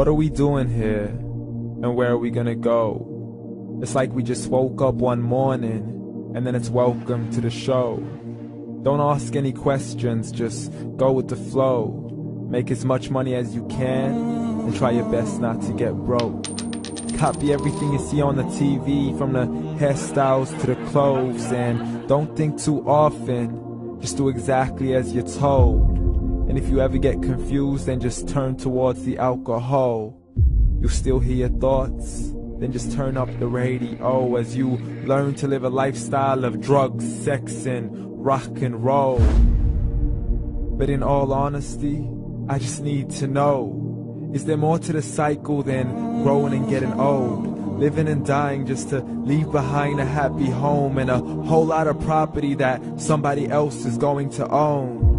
What are we doing here? And where are we gonna go? It's like we just woke up one morning and then it's welcome to the show. Don't ask any questions, just go with the flow. Make as much money as you can and try your best not to get broke. Copy everything you see on the TV, from the hairstyles to the clothes, and don't think too often, just do exactly as you're told. And if you ever get confused, then just turn towards the alcohol. You'll still hear your thoughts, then just turn up the radio as you learn to live a lifestyle of drugs, sex, and rock and roll. But in all honesty, I just need to know, is there more to the cycle than growing and getting old? Living and dying just to leave behind a happy home and a whole lot of property that somebody else is going to own.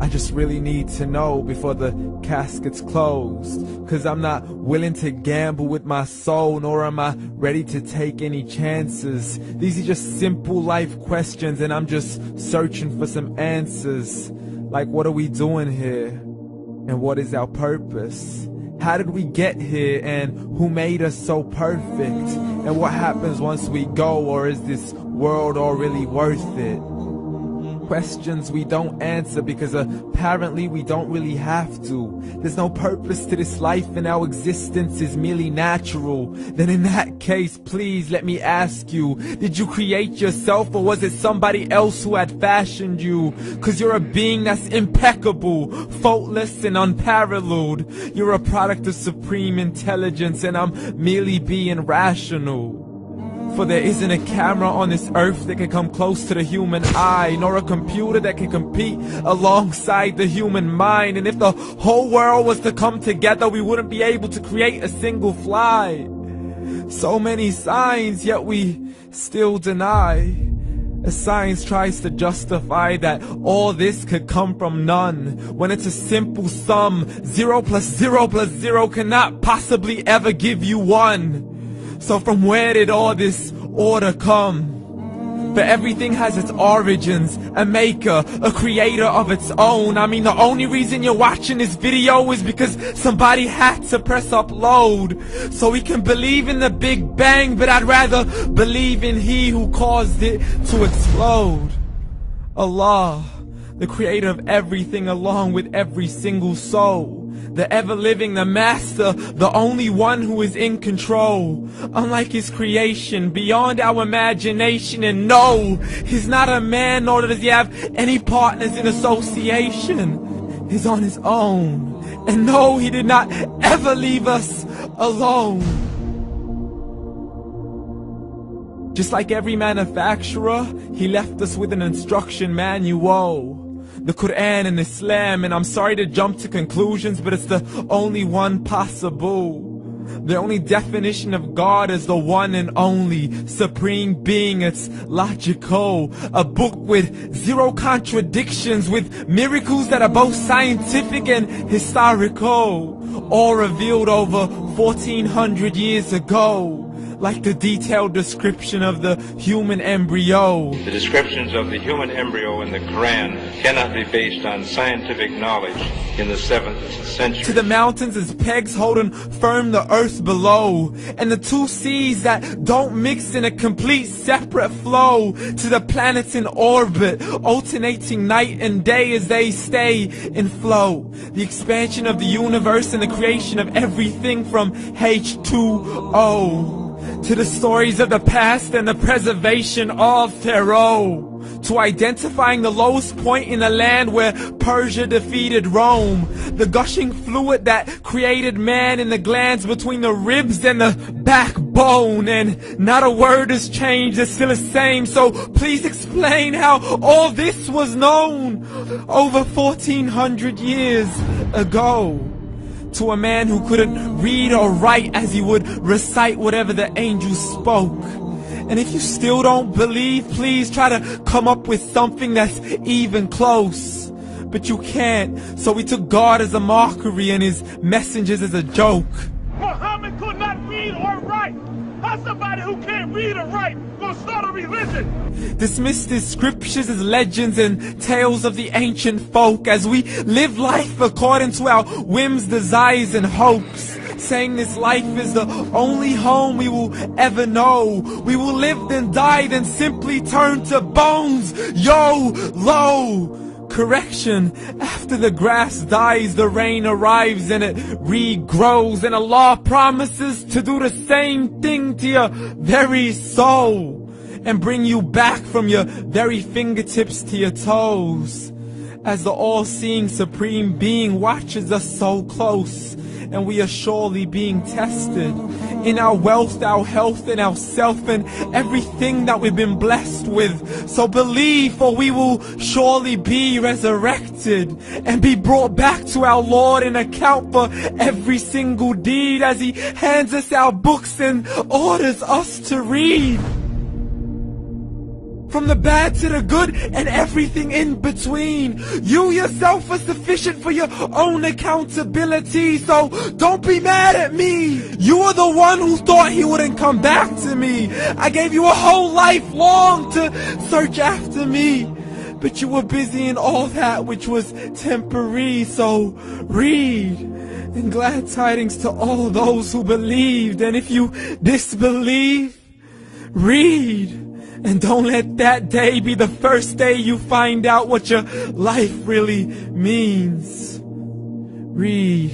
I just really need to know before the casket's closed, 'cause I'm not willing to gamble with my soul, nor am I ready to take any chances. These are just simple life questions and I'm just searching for some answers. Like, what are we doing here? And what is our purpose? How did we get here, and who made us so perfect? And what happens once we go, or is this world all really worth it? Questions we don't answer because apparently we don't really have to. There's no purpose to this life and our existence is merely natural. Then in that case, please let me ask you, did you create yourself, or was it somebody else who had fashioned you? 'Cause you're a being that's impeccable, faultless and unparalleled. You're a product of supreme intelligence and I'm merely being rational. For there isn't a camera on this earth that can come close to the human eye, nor a computer that can compete alongside the human mind. And if the whole world was to come together, we wouldn't be able to create a single fly. So many signs, yet we still deny. As science tries to justify that all this could come from none, when it's a simple sum. 0 plus 0 plus 0 cannot possibly ever give you 1. So from where did all this order come? For everything has its origins, a maker, a creator of its own. I mean, the only reason you're watching this video is because somebody had to press upload. So we can believe in the Big Bang, but I'd rather believe in He who caused it to explode. Allah, the creator of everything along with every single soul. The ever-living, the master, the only one who is in control. Unlike his creation, beyond our imagination. And no, he's not a man, nor does he have any partners in association. He's on his own. And no, he did not ever leave us alone. Just like every manufacturer, he left us with an instruction manual. The Quran and Islam, and I'm sorry to jump to conclusions, but it's the only one possible. The only definition of God is the one and only supreme being. It's logical, a book with 0 contradictions, with miracles that are both scientific and historical, all revealed over 1400 years ago. Like the detailed description of the human embryo. The descriptions of the human embryo in the Quran cannot be based on scientific knowledge in the 7th century. To the mountains as pegs holding firm the earth below, and the 2 seas that don't mix in a complete separate flow. To the planets in orbit, alternating night and day as they stay in flow. The expansion of the universe and the creation of everything from H2O. To the stories of the past and the preservation of Pharaoh. To identifying the lowest point in the land where Persia defeated Rome. The gushing fluid that created man in the glands between the ribs and the backbone. And not a word has changed, it's still the same. So please explain how all this was known over 1400 years ago. To a man who couldn't read or write, as he would recite whatever the angels spoke. And if you still don't believe, please try to come up with something that's even close. But you can't, so we took God as a mockery and his messengers as a joke. Muhammad could not read or write. How's somebody who can't read or write gonna start a religion? Dismiss his scriptures as legends and tales of the ancient folk, as we live life according to our whims, desires, and hopes. saying this life is the only home we will ever know. We will live then die, then simply turn to bones. YOLO! Correction, after the grass dies, the rain arrives and it regrows, and Allah promises to do the same thing to your very soul and bring you back from your very fingertips to your toes, as the all-seeing supreme being watches us so close, and we are surely being tested in our wealth, our health, and our self, and everything that we've been blessed with. So believe, for we will surely be resurrected and be brought back to our Lord and account for every single deed, as He hands us our books and orders us to read. From the bad to the good and everything in between. You yourself are sufficient for your own accountability, so don't be mad at me. You are the one who thought He wouldn't come back to me. I gave you a whole life long to search after me, but you were busy in all that which was temporary. So read, and glad tidings to all those who believed. And if you disbelieve, read. And don't let that day be the first day you find out what your life really means. Read.